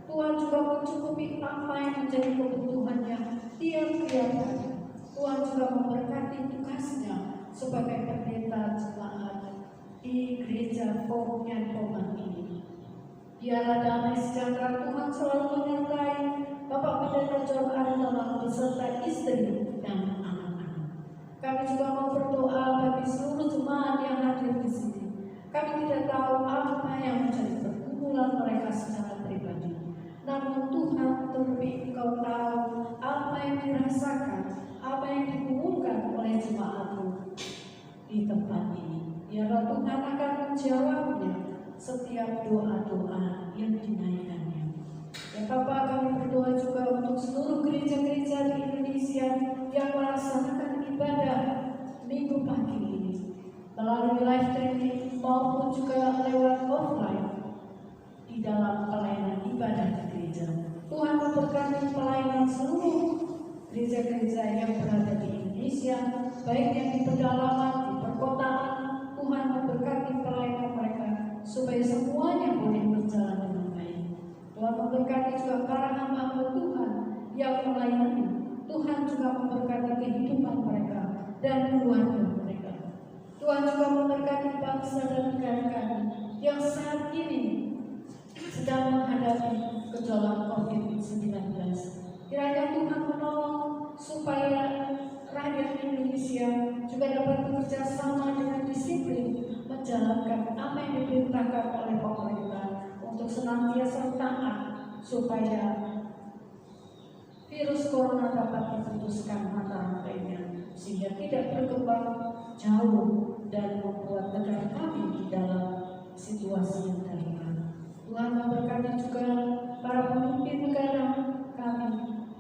Tuhan juga mencukupi apa yang menjadi kebutuhannya tiap-tiap hari. Tuhan juga memberkati tugasnya sebagai pendeta jemaat di gereja Poknyan Poman ini. Biarlah damai sejahtera Tuhan selalu menyertai Bapak Pendeta John Aritonang beserta istri dan anak-anak. Kami juga mau berdoa bagi seluruh jemaat yang hadir di sini. Kami tidak tahu apa yang menjadi pergumulan mereka secara pribadi. Namun Tuhan terlebih Engkau tahu apa yang dirasakan, apa yang digumulkan oleh jemaat-Mu di tempat ini. Biarlah Tuhan akan menjawabnya setiap doa-doa yang dinaikkannya. Ya Bapak, kami berdoa juga untuk seluruh gereja-gereja di Indonesia yang melaksanakan ibadah minggu pagi ini melalui live streaming maupun juga lewat offline di dalam pelayanan ibadah di gereja. Tuhan memberkati pelayanan seluruh gereja-gereja yang berada di Indonesia, baik yang di pedalaman, di perkotaan. Tuhan memberkati pelayanan mereka supaya semuanya boleh berjalan dengan baik. Tuhan memberkati juga para hamba Tuhan yang melayani. Tuhan juga memberkati kehidupan mereka dan keluarga mereka. Tuhan juga memberkati bangsa dan negara kami yang saat ini sedang menghadapi gejolak COVID-19. Kiranya Tuhan menolong supaya rakyat Indonesia juga dapat bekerja sama dengan disiplin menjalankan apa yang diperintahkan oleh pemerintah untuk senantiasa taat supaya virus corona dapat diputuskan mata rantainya sehingga tidak berkembang jauh dan membuat negara kami di dalam situasi yang darurat. Tuhan memberkati juga para pemimpin negara kami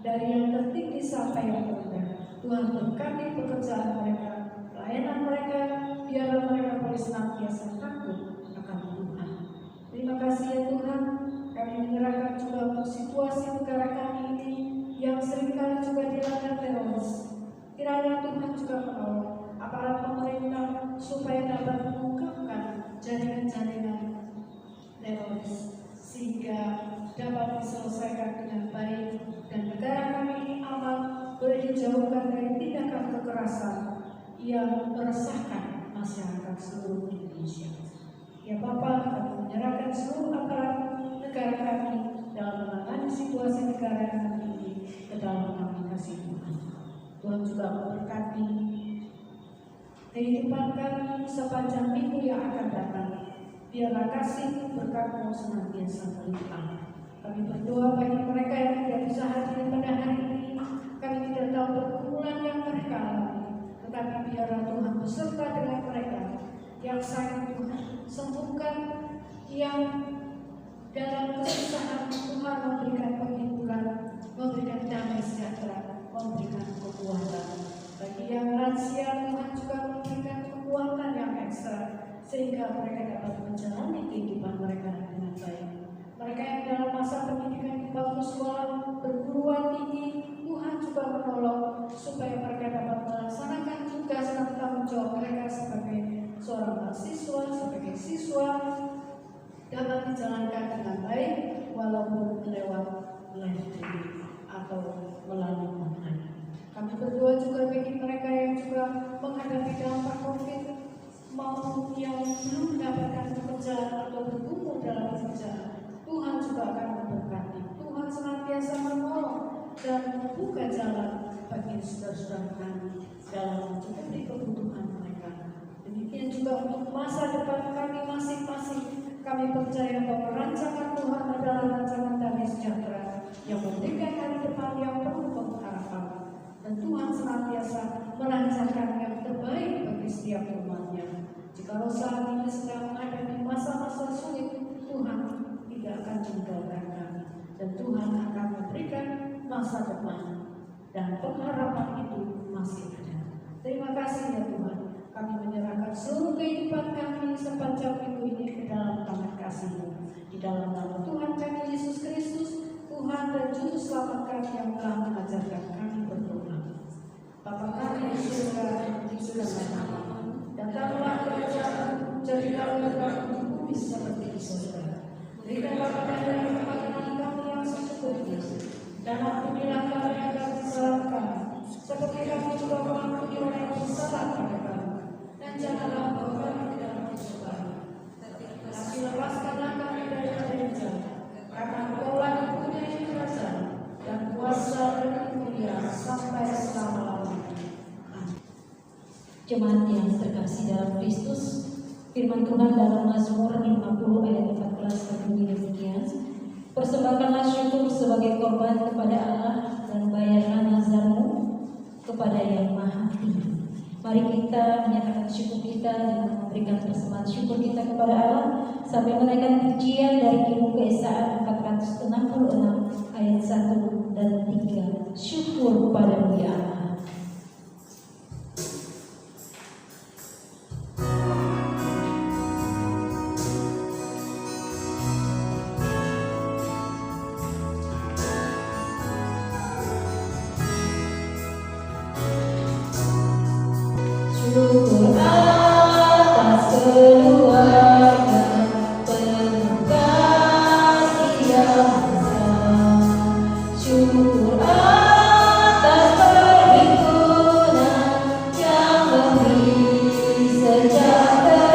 dari yang tertinggi sampai yang terendah. Tuhan berkati pekerjaan mereka, pelayanan mereka, biarlah mereka boleh senantiasa takut akan Tuhan. Terima kasih ya Tuhan, kami menyerahkan juga untuk situasi negara kami ini yang seringkali juga dilanda teroris. Kiranya Tuhan juga menolong aparat pemerintah supaya dapat mengungkapkan jauhkan dari tindakan kekerasan yang meresahkan masyarakat seluruh Indonesia. Ya Bapa, kami menyerahkan seluruh aparat negara kami dalam menangani situasi negara kami ini ke dalam kami kasih Tuhan. Tuhan juga memberkati kehidupan kami sepanjang minggu yang akan datang. Biarlah kasih berkat-Mu senantiasa melimpah. Kami berdoa bagi mereka yang tidak bisa hadir pada hari ini. Kami tidak tahu pergumulan yang mereka alami, tetapi biarlah Tuhan beserta dengan mereka yang sakit. Tuhan sembuhkan, yang dalam kesusahan Tuhan memberikan penghiburan, memberikan damai sejahtera, memberikan kekuatan. Bagi yang lansia, Tuhan juga memberikan kekuatan yang ekstra sehingga mereka dapat menjalani kehidupan mereka dengan baik. Mereka yang dalam masa pendidikan di bangku sekolah perguruan tinggi, Tuhan juga menolong supaya mereka dapat melaksanakan tugas dan tanggung jawab mereka sebagai seorang mahasiswa, sebagai siswa, dapat dijalankan dengan baik walaupun lewat live streaming atau melalui online. Kami berdoa juga bagi mereka yang juga menghadapi dampak COVID maupun yang belum mendapatkan pekerjaan atau bergumul dalam pekerjaan. Tuhan juga akan memberkati. Tuhan senantiasa menolong dan membuka jalan bagi saudara-saudara kami dalam mencukupi kebutuhan mereka. Demikian juga untuk masa depan kami masing-masing. Kami percaya bahwa rancangan Tuhan adalah rancangan damai sejahtera yang memberikan hari depan yang penuh pengharapan. Dan Tuhan senantiasa merancangkan yang terbaik bagi setiap umatnya. Jikalau saat ini sedang menghadapi masa-masa sulit, Tuhan tidak akan meninggalkan kami. Dan Tuhan akan memberikan masa depan. Dan pengharapan itu masih ada. Terima kasih ya Tuhan. Kami menyerahkan seluruh kehidupan kami sepanjang minggu ini ke dalam tangan kasih-Mu. Di dalam nama Tuhan kami Yesus Kristus, Tuhan dan Juru Selamat kami yang telah mengajarkan kami berdoa. Bapa kami di surga, dikuduskanlah namamu. Datanglah kerajaan-Mu, jadilah kehendakmu di bumi seperti di surga. Berikanlah kami makanan kami yang secukupnya, dan ampunilah kami akan kesalahan kami, seperti kami juga mengampuni orang yang bersalah kepada kami. Dan janganlah membawa kami ke dalam pencobaan, tapi lepaskanlah kami dari yang jahat. Karena Engkaulah yang mempunyai kerajaan dan kuasa dan kemuliaan sampai selama-lamanya. Jemaat yang terkasih dalam Kristus, firman Tuhan dalam Mazmur 50 ayat 14 berbunyi demikian: persembahkanlah syukur sebagai korban kepada Allah dan bayarlah nazarmu kepada Yang Maha Tinggi. Mari kita menyatakan syukur kita dengan memberikan persembahan syukur kita kepada Allah sampai menaikkan pujian dari Kidung Keesaan 466 ayat 1 dan 3. Syukur padamu ya Allah. Syukur atas keluarga penuh kasih yang besar. Syukur atas perhimpunan yang memberi sejahtera.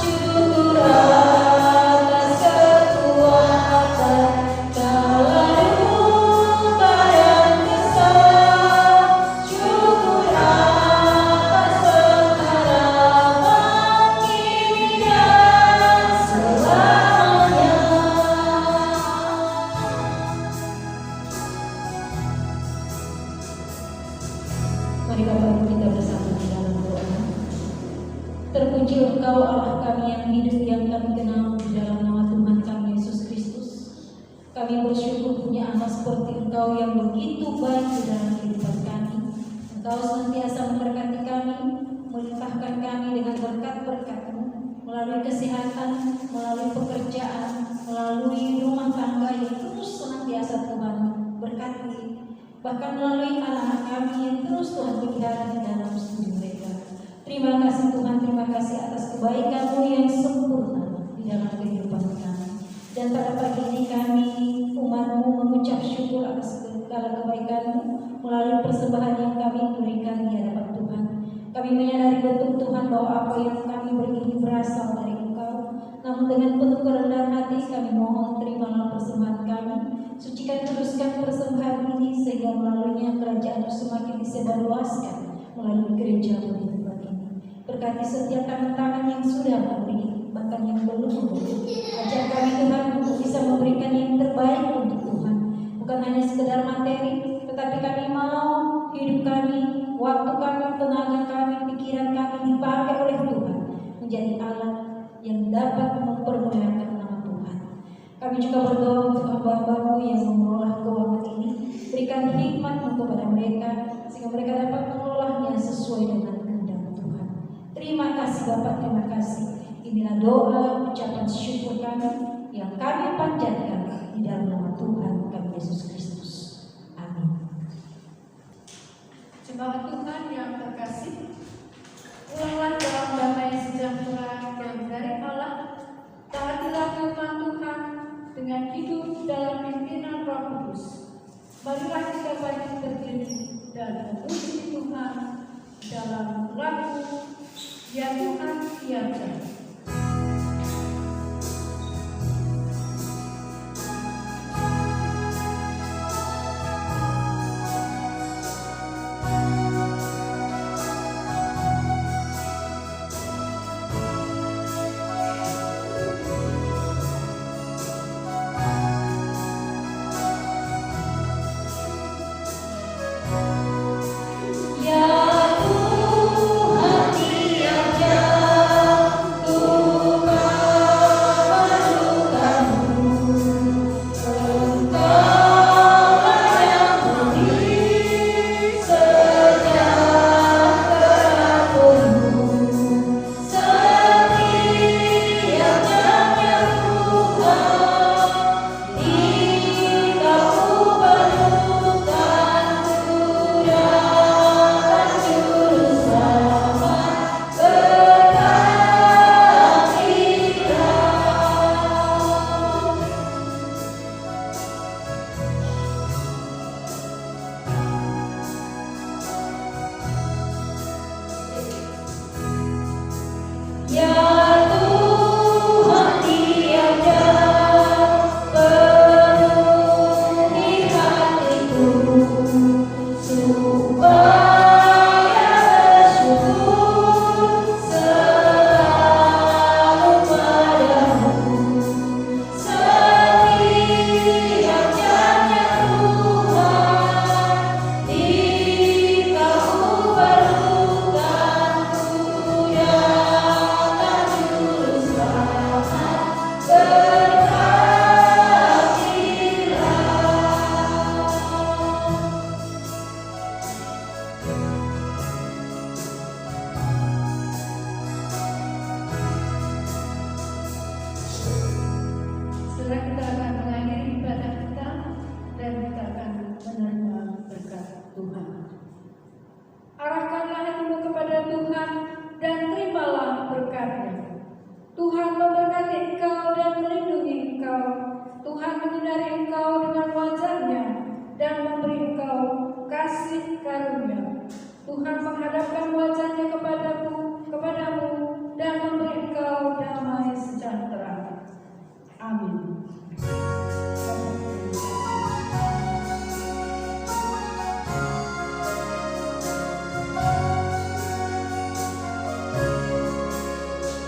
Syukur atas kekuatan kala duka dan kesal. Syukur atas pengharapan kini dan selamanya. Mari Bapak Ibu kita bersama di dalam doa. Terpuji Engkau Allah kami yang hidup, yang kami kenal, di dalam nama Tuhan kami Yesus Kristus. Kami bersyukur punya anak seperti Engkau yang begitu baik di dalam kehidupan kami. Engkau senantiasa memberkati kami, melimpahkan kami dengan berkat-berkat-Mu melalui kesehatan, melalui pekerjaan, melalui rumah tangga yang terus senantiasa Tuhan berkati. Bahkan melalui anak-anak kami yang terus Tuhan pelihara di dalam studi mereka. Terima kasih Tuhan, terima kasih atas kebaikan-Mu yang sempurna di dalam kehidupan kami. Dan pada pagi ini kami umat-Mu mengucap syukur atas segala kebaikan-Mu melalui persembahan yang kami berikan di hadapan Tuhan. Kami menyadari betul Tuhan bahwa apa yang kami beri ini berasal dari Engkau. Namun dengan penuh kerendahan hati kami mohon terimalah persembahan kami. Sucikan kuduskan persembahan ini sehingga melaluinya kerajaan-Mu semakin disebarluaskan melalui gereja-Mu di tempat ini. Berkati setiap tangan-tangan yang sudah memberi, bahkan yang belum memberi. Ajar kami Tuhan untuk bisa memberikan yang terbaik untuk Tuhan. Bukan hanya sekedar materi, tetapi kami mau hidup kami, waktu kami, tenaga kami, pikiran kami dipakai oleh Tuhan menjadi alat yang dapat mempermuliakan nama Tuhan. Kami juga berdoa untuk hamba-Hamba-Mu yang mengelola keuangan ini. Berikan hikmat kepada mereka sehingga mereka dapat mengelolanya sesuai dengan kehendak Tuhan. Terima kasih Bapak, terima kasih. Inilah doa ucapan syukur kami yang kami panjatkan di dalam nama Tuhan kami Yesus Kristus. Amin. Jemaat Tuhan yang terkasih, ulanglah dalam damai sejahtera yang dari Allah. Taatilah firman Tuhan dengan hidup dalam pimpinan Roh Kudus. Marilah kita bangkit berdiri dan memuji Tuhan dalam lagu Ya Tuhan Ya Tuhan.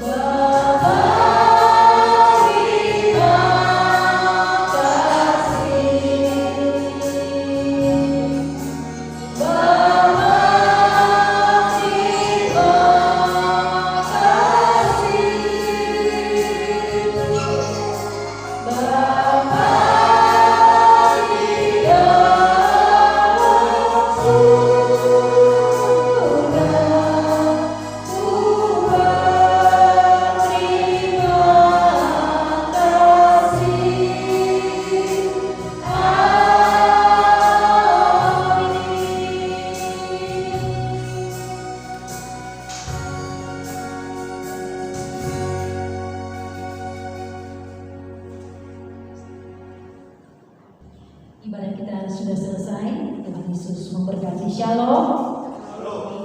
Bapa, terima kasih. Ibadah kita sudah selesai. Tuhan Yesus memberkati. Shalom. Halo.